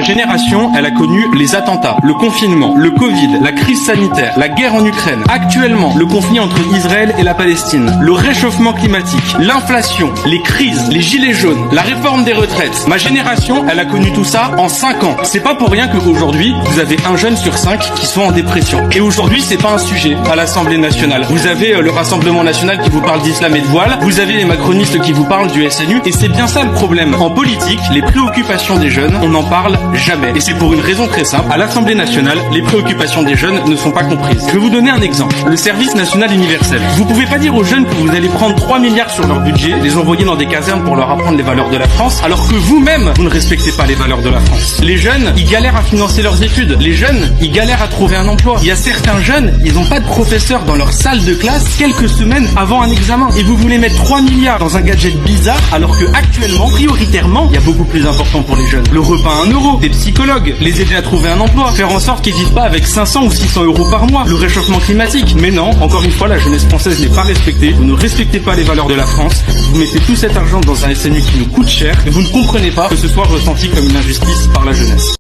génération, elle a connu les attentats, le confinement, le Covid, la crise sanitaire, la guerre en Ukraine, actuellement le conflit entre Israël et la Palestine, le réchauffement climatique, l'inflation, les crises, les gilets jaunes, la réforme des retraites. Ma génération, elle a connu tout ça en 5 ans. C'est pas pour rien qu'aujourd'hui, vous avez un jeune sur 5 qui sont en dépression. Et aujourd'hui, c'est pas un sujet à l'Assemblée nationale. Vous avez le Rassemblement national qui vous parle d'islam et de voile, vous avez les macronistes qui vous parlent du SNU, et c'est bien ça le problème. En politique, les préoccupations des jeunes, on n'en parle jamais. Et c'est pour une raison très simple. À l'Assemblée nationale, les préoccupations des jeunes ne sont pas comprises. Je vais vous donner un exemple. Le service national universel. Vous pouvez pas dire aux jeunes que vous allez prendre 3 milliards sur leur budget, les envoyer dans des casernes pour leur apprendre les valeurs de la France, alors que vous-même, vous ne respectez pas les valeurs de la France. Les jeunes, ils galèrent à financer leurs études. Les jeunes, ils galèrent à trouver un emploi. Il y a certains jeunes, ils n'ont pas de professeur dans leur salle de classe quelques semaines avant un examen. Et vous voulez mettre 3 milliards dans un gadget bizarre, alors que actuellement, prioritairement, il y a beaucoup plus important pour les jeunes. Le repas à 1 euro, des psychologues, les aider à trouver un emploi, faire en sorte qu'ils vivent pas avec 500 ou 600 euros par mois, le réchauffement climatique. Mais non, encore une fois, la jeunesse française n'est pas respectée. Vous ne respectez pas les valeurs de la France. Vous mettez tout cet argent dans un SNU qui nous coûte cher et vous ne comprenez pas que ce soit ressenti comme une injustice par la jeunesse.